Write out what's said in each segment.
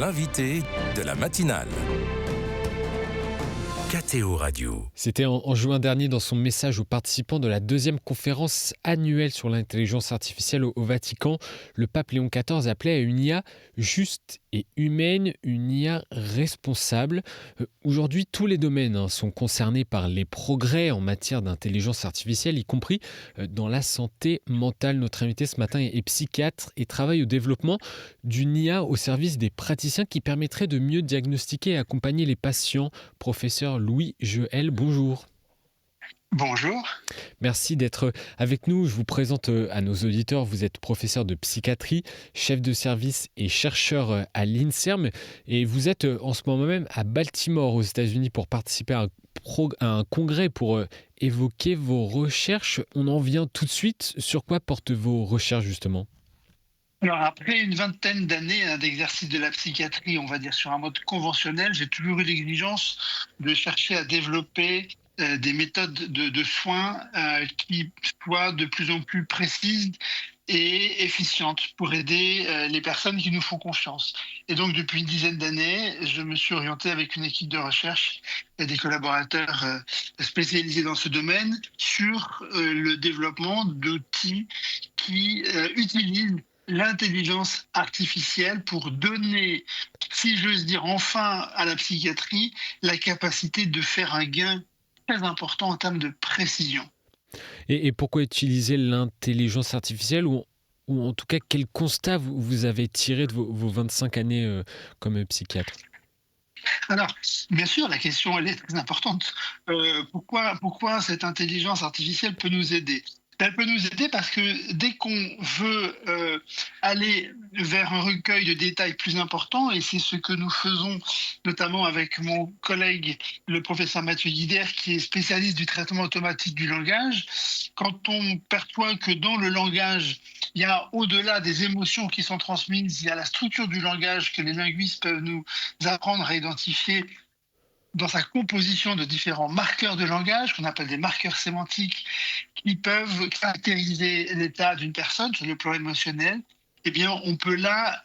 l'invité de la matinale. KTO Radio. C'était en juin dernier dans son message aux participants de la deuxième conférence annuelle sur l'intelligence artificielle au Vatican. Le pape Léon XIV appelait à une IA juste et humaine, une IA responsable. Aujourd'hui, tous les domaines sont concernés par les progrès en matière d'intelligence artificielle, y compris dans la santé mentale. Notre invité ce matin est psychiatre et travaille au développement d'une IA au service des praticiens qui permettrait de mieux diagnostiquer et accompagner les patients. Professeur Louis Jehel, bonjour. Bonjour. Merci d'être avec nous. Je vous présente à nos auditeurs. Vous êtes professeur de psychiatrie, chef de service et chercheur à l'INSERM. Et vous êtes en ce moment même à Baltimore, aux États-Unis, pour participer à un congrès pour évoquer vos recherches. On en vient tout de suite. Sur quoi portent vos recherches, justement ? Alors, après une vingtaine d'années d'exercice de la psychiatrie, on va dire sur un mode conventionnel, j'ai toujours eu l'exigence de chercher à développer des méthodes de soins qui soient de plus en plus précises et efficientes pour aider les personnes qui nous font confiance. Et donc, depuis une dizaine d'années, je me suis orienté avec une équipe de recherche et des collaborateurs spécialisés dans ce domaine sur le développement d'outils qui utilisent l'intelligence artificielle pour donner, si j'ose dire, enfin à la psychiatrie, la capacité de faire un gain très important en termes de précision. Et pourquoi utiliser l'intelligence artificielle ou en tout cas, quel constat vous avez tiré de vos 25 années comme psychiatre ? Alors, bien sûr, la question elle est très importante. Pourquoi cette intelligence artificielle peut nous aider ? Elle peut nous aider parce que dès qu'on veut aller vers un recueil de détails plus important, et c'est ce que nous faisons notamment avec mon collègue, le professeur Mathieu Guidère, qui est spécialiste du traitement automatique du langage, quand on perçoit que dans le langage, il y a au-delà des émotions qui sont transmises, il y a la structure du langage que les linguistes peuvent nous apprendre à identifier dans sa composition de différents marqueurs de langage, qu'on appelle des marqueurs sémantiques, qui peuvent caractériser l'état d'une personne sur le plan émotionnel, eh bien, on peut là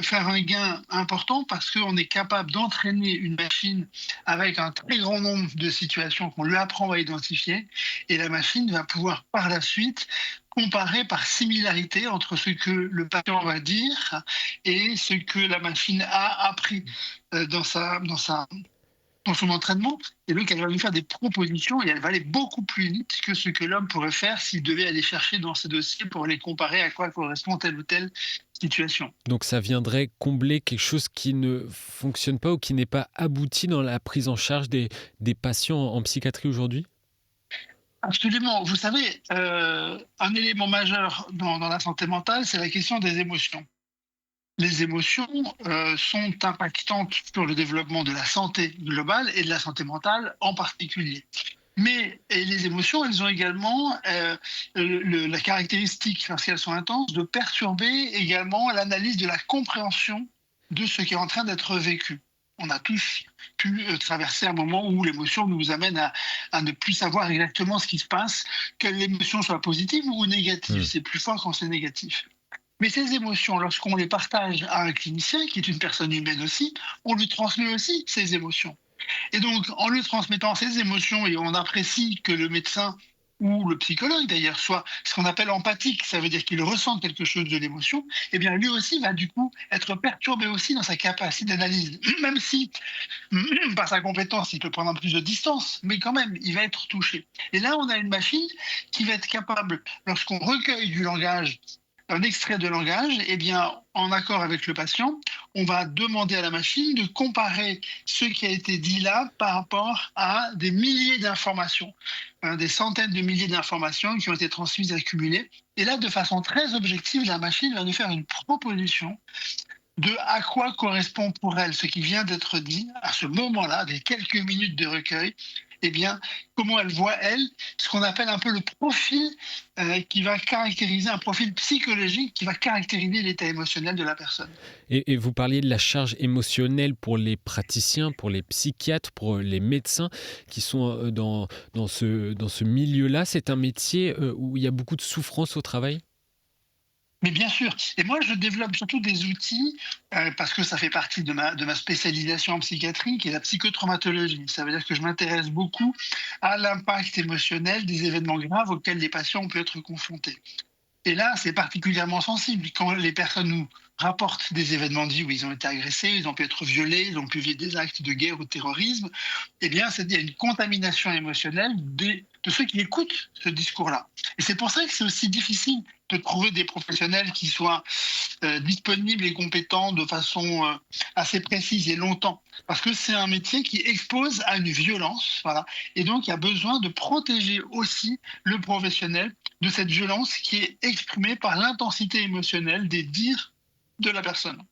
faire un gain important parce qu'on est capable d'entraîner une machine avec un très grand nombre de situations qu'on lui apprend à identifier, et la machine va pouvoir par la suite comparer par similarité entre ce que le patient va dire et ce que la machine a appris dans son entraînement, et donc elle va lui faire des propositions et elle va aller beaucoup plus vite que ce que l'homme pourrait faire s'il devait aller chercher dans ses dossiers pour les comparer à quoi correspond telle ou telle situation. Donc ça viendrait combler quelque chose qui ne fonctionne pas ou qui n'est pas abouti dans la prise en charge des patients en psychiatrie aujourd'hui ? Absolument. Vous savez, un élément majeur dans la santé mentale, c'est la question des émotions. Les émotions sont impactantes sur le développement de la santé globale et de la santé mentale en particulier. Mais les émotions, elles ont également la caractéristique, lorsqu'elles sont intenses, de perturber également l'analyse de la compréhension de ce qui est en train d'être vécu. On a tous pu traverser un moment où l'émotion nous amène à ne plus savoir exactement ce qui se passe, que l'émotion soit positive ou négative. C'est plus fort quand c'est négatif. Mais ces émotions, lorsqu'on les partage à un clinicien, qui est une personne humaine aussi, on lui transmet aussi ces émotions. Et donc, en lui transmettant ces émotions, et on apprécie que le médecin ou le psychologue d'ailleurs soit ce qu'on appelle empathique, ça veut dire qu'il ressent quelque chose de l'émotion, eh bien lui aussi va du coup être perturbé aussi dans sa capacité d'analyse, même si par sa compétence il peut prendre un peu plus de distance, mais quand même il va être touché. Et là on a une machine qui va être capable, lorsqu'on recueille du langage, un extrait de langage, eh bien, en accord avec le patient, on va demander à la machine de comparer ce qui a été dit là par rapport à des milliers d'informations, des centaines de milliers d'informations qui ont été transmises et accumulées. Et là, de façon très objective, la machine va nous faire une proposition de à quoi correspond pour elle ce qui vient d'être dit à ce moment-là, des quelques minutes de recueil, eh bien, comment elle voit, elle, ce qu'on appelle un peu le profil qui va caractériser, un profil psychologique qui va caractériser l'état émotionnel de la personne. Et vous parliez de la charge émotionnelle pour les praticiens, pour les psychiatres, pour les médecins qui sont dans ce milieu-là. C'est un métier où il y a beaucoup de souffrance au travail ? Mais bien sûr. Et moi, je développe surtout des outils, parce que ça fait partie de ma spécialisation en psychiatrie, qui est la psychotraumatologie. Ça veut dire que je m'intéresse beaucoup à l'impact émotionnel des événements graves auxquels les patients ont pu être confrontés. Et là, c'est particulièrement sensible quand les personnes nous rapportent des événements de vie où ils ont été agressés, ils ont pu être violés, ils ont pu vivre des actes de guerre ou de terrorisme. Eh bien, il y a une contamination émotionnelle de ceux qui écoutent ce discours-là. Et c'est pour ça que c'est aussi difficile de trouver des professionnels qui soient disponibles et compétents de façon assez précise et longtemps. Parce que c'est un métier qui expose à une violence. Voilà. Et donc, il y a besoin de protéger aussi le professionnel de cette violence qui est exprimée par l'intensité émotionnelle des dires de la personne.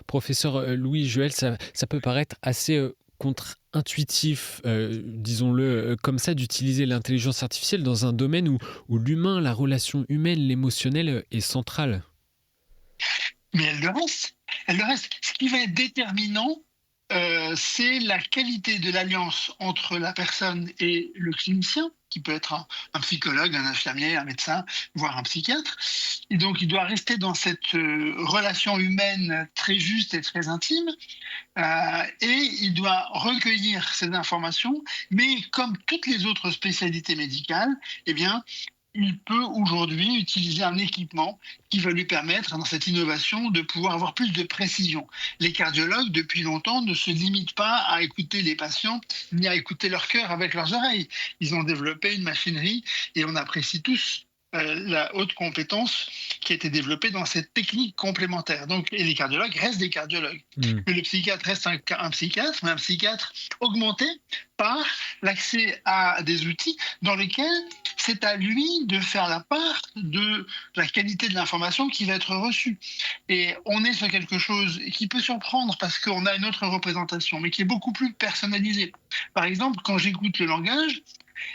Professeur Louis Joël, ça peut paraître assez contre-intuitif, disons-le comme ça, d'utiliser l'intelligence artificielle dans un domaine où l'humain, la relation humaine, l'émotionnel est central. Mais elle le reste. Elle le reste. Ce qui va être déterminant, c'est la qualité de l'alliance entre la personne et le clinicien, qui peut être un psychologue, un infirmier, un médecin, voire un psychiatre. Et donc, il doit rester dans cette relation humaine très juste et très intime. Et il doit recueillir ces informations, mais comme toutes les autres spécialités médicales, eh bien, il peut aujourd'hui utiliser un équipement qui va lui permettre, dans cette innovation, de pouvoir avoir plus de précision. Les cardiologues, depuis longtemps, ne se limitent pas à écouter les patients, ni à écouter leur cœur avec leurs oreilles. Ils ont développé une machinerie et on apprécie tous la haute compétence qui a été développée dans cette technique complémentaire. Donc, et les cardiologues restent des cardiologues. Mais le psychiatre reste un psychiatre, mais un psychiatre augmenté par l'accès à des outils dans lesquels c'est à lui de faire la part de la qualité de l'information qui va être reçue. Et on est sur quelque chose qui peut surprendre parce qu'on a une autre représentation, mais qui est beaucoup plus personnalisée. Par exemple, quand j'écoute le langage,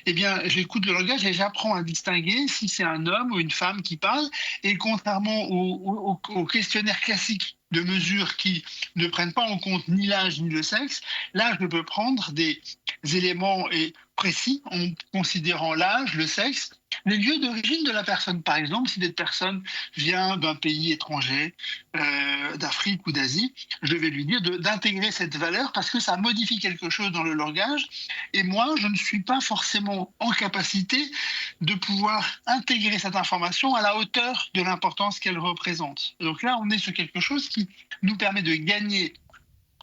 eh bien, j'écoute le langage et j'apprends à distinguer si c'est un homme ou une femme qui parle. Et contrairement aux questionnaires classiques de mesure qui ne prennent pas en compte ni l'âge ni le sexe, là, je peux prendre des éléments précis en considérant l'âge, le sexe, les lieux d'origine de la personne. Par exemple, si cette personne vient d'un pays étranger, d'Afrique ou d'Asie, je vais lui dire d'intégrer cette valeur parce que ça modifie quelque chose dans le langage. Et moi, je ne suis pas forcément en capacité de pouvoir intégrer cette information à la hauteur de l'importance qu'elle représente. Donc là, on est sur quelque chose qui nous permet de gagner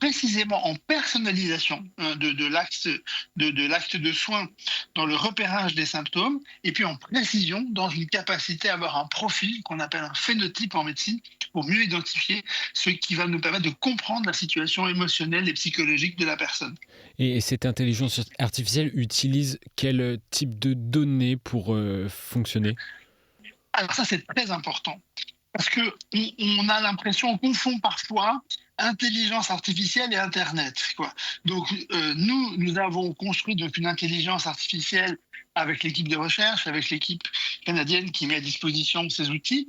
précisément en personnalisation de l'acte de soin dans le repérage des symptômes et puis en précision dans une capacité à avoir un profil qu'on appelle un phénotype en médecine pour mieux identifier ce qui va nous permettre de comprendre la situation émotionnelle et psychologique de la personne. Et cette intelligence artificielle utilise quel type de données pour fonctionner ? Alors ça, c'est très important. Parce qu'on a l'impression, on confond parfois intelligence artificielle et Internet, quoi. Donc, nous avons construit donc une intelligence artificielle avec l'équipe de recherche, avec l'équipe canadienne qui met à disposition ces outils,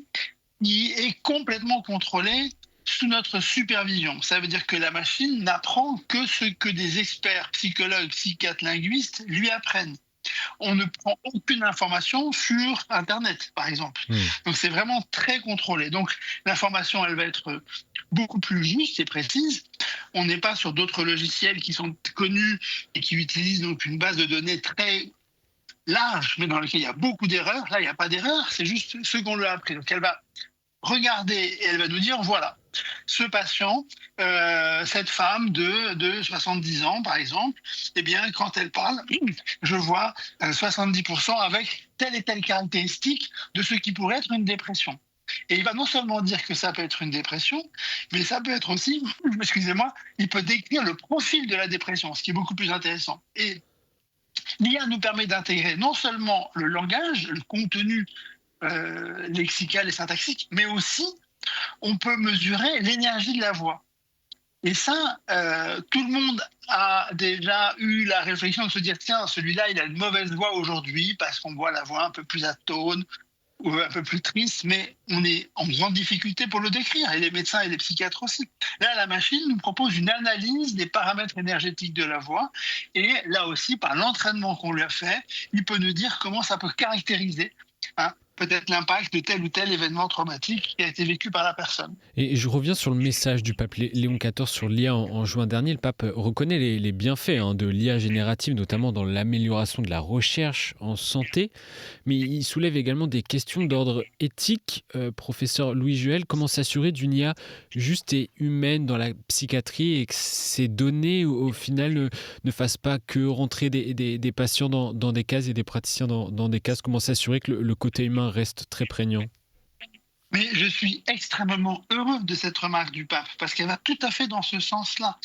qui est complètement contrôlée sous notre supervision. Ça veut dire que la machine n'apprend que ce que des experts, psychologues, psychiatres, linguistes lui apprennent. On ne prend aucune information sur Internet, par exemple. Donc, c'est vraiment très contrôlé. Donc, l'information, elle va être beaucoup plus juste et précise. On n'est pas sur d'autres logiciels qui sont connus et qui utilisent donc une base de données très large, mais dans lequel il y a beaucoup d'erreurs. Là, il n'y a pas d'erreur, c'est juste ce qu'on lui a appris. Donc, elle va regarder et elle va nous dire, voilà, ce patient, cette femme de 70 ans, par exemple, eh bien, quand elle parle, je vois 70% avec telle et telle caractéristique de ce qui pourrait être une dépression. Et il va non seulement dire que ça peut être une dépression, mais ça peut être aussi, excusez-moi, il peut décrire le profil de la dépression, ce qui est beaucoup plus intéressant. Et l'IA nous permet d'intégrer non seulement le langage, le contenu lexical et syntaxique, mais aussi on peut mesurer l'énergie de la voix. Et ça, tout le monde a déjà eu la réflexion de se dire, tiens, celui-là, il a une mauvaise voix aujourd'hui parce qu'on voit la voix un peu plus atone ou un peu plus triste, mais on est en grande difficulté pour le décrire, et les médecins et les psychiatres aussi. Là, la machine nous propose une analyse des paramètres énergétiques de la voix, et là aussi, par l'entraînement qu'on lui a fait, il peut nous dire comment ça peut caractériser peut-être l'impact de tel ou tel événement traumatique qui a été vécu par la personne. Et je reviens sur le message du pape Léon XIV sur l'IA en juin dernier. Le pape reconnaît les bienfaits de l'IA générative, notamment dans l'amélioration de la recherche en santé, mais il soulève également des questions d'ordre éthique. Professeur Louis Juel, comment s'assurer d'une IA juste et humaine dans la psychiatrie et que ces données, au final, ne fassent pas que rentrer des patients dans des cases et des praticiens dans des cases? Comment s'assurer que le côté humain reste très prégnant? Mais je suis extrêmement heureux de cette remarque du pape, parce qu'elle va tout à fait dans ce sens-là.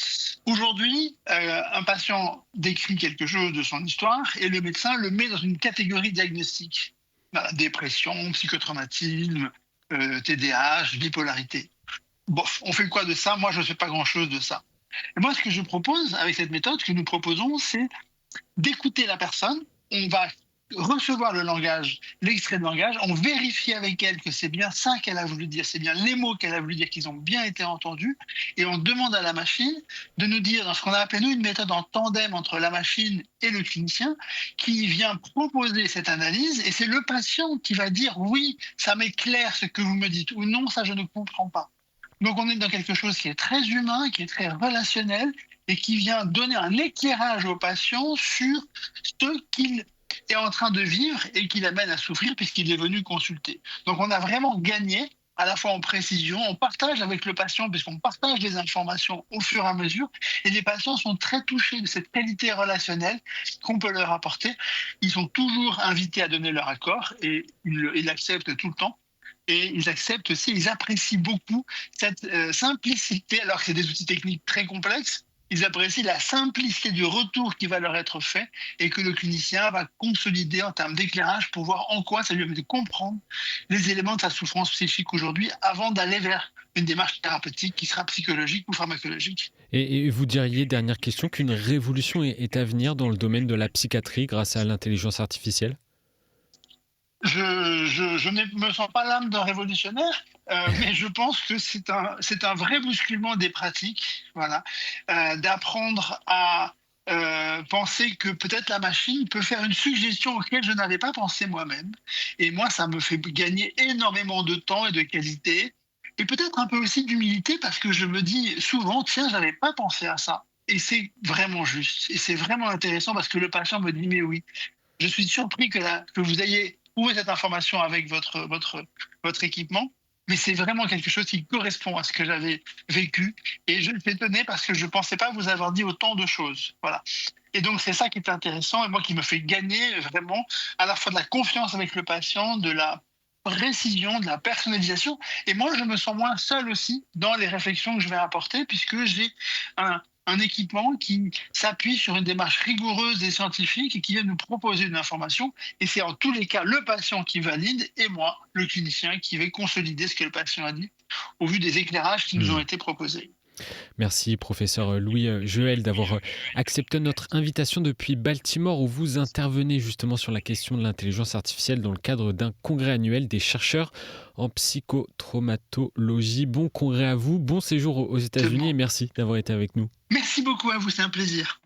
Aujourd'hui, un patient décrit quelque chose de son histoire et le médecin le met dans une catégorie diagnostique. Voilà, dépression, psychotraumatisme, TDAH, bipolarité. Bof, on fait quoi de ça? Moi, je ne fais pas grand-chose de ça. Et moi, ce que je propose avec cette méthode que nous proposons, c'est d'écouter la personne. On va recevoir le langage, l'extrait de langage, on vérifie avec elle que c'est bien ça qu'elle a voulu dire, c'est bien les mots qu'elle a voulu dire, qu'ils ont bien été entendus, et on demande à la machine de nous dire, dans ce qu'on a appelé nous une méthode en tandem entre la machine et le clinicien, qui vient proposer cette analyse, et c'est le patient qui va dire oui, ça m'est clair ce que vous me dites, ou non, ça je ne comprends pas. Donc on est dans quelque chose qui est très humain, qui est très relationnel, et qui vient donner un éclairage au patient sur ce qu'il est en train de vivre et qui l'amène à souffrir puisqu'il est venu consulter. Donc on a vraiment gagné à la fois en précision, on partage avec le patient puisqu'on partage les informations au fur et à mesure et les patients sont très touchés de cette qualité relationnelle qu'on peut leur apporter. Ils sont toujours invités à donner leur accord et ils l'acceptent tout le temps. Et ils acceptent aussi, ils apprécient beaucoup cette simplicité, alors que c'est des outils techniques très complexes. Ils apprécient la simplicité du retour qui va leur être fait et que le clinicien va consolider en termes d'éclairage pour voir en quoi ça lui permet de comprendre les éléments de sa souffrance psychique aujourd'hui avant d'aller vers une démarche thérapeutique qui sera psychologique ou pharmacologique. Et vous diriez, dernière question, qu'une révolution est à venir dans le domaine de la psychiatrie grâce à l'intelligence artificielle? Je ne me sens pas l'âme d'un révolutionnaire, mais je pense que c'est un vrai bousculement des pratiques, voilà, d'apprendre à penser que peut-être la machine peut faire une suggestion auquel je n'avais pas pensé moi-même. Et moi, ça me fait gagner énormément de temps et de qualité, et peut-être un peu aussi d'humilité, parce que je me dis souvent, tiens, j'avais pas pensé à ça. Et c'est vraiment juste, et c'est vraiment intéressant parce que le patient me dit, mais oui, je suis surpris que vous ayez trouvé cette information avec votre équipement, mais c'est vraiment quelque chose qui correspond à ce que j'avais vécu. Et je suis étonné parce que je ne pensais pas vous avoir dit autant de choses. Voilà. Et donc, c'est ça qui est intéressant et moi qui me fait gagner vraiment à la fois de la confiance avec le patient, de la précision, de la personnalisation. Et moi, je me sens moins seul aussi dans les réflexions que je vais apporter puisque j'ai un équipement qui s'appuie sur une démarche rigoureuse et scientifique et qui vient nous proposer une information. Et c'est en tous les cas le patient qui valide et moi, le clinicien, qui vais consolider ce que le patient a dit au vu des éclairages qui nous ont été proposés. Merci, professeur Louis Juel, d'avoir accepté notre invitation depuis Baltimore, où vous intervenez justement sur la question de l'intelligence artificielle dans le cadre d'un congrès annuel des chercheurs en psychotraumatologie. Bon congrès à vous, bon séjour aux États-Unis et merci d'avoir été avec nous. Merci beaucoup à vous, c'est un plaisir.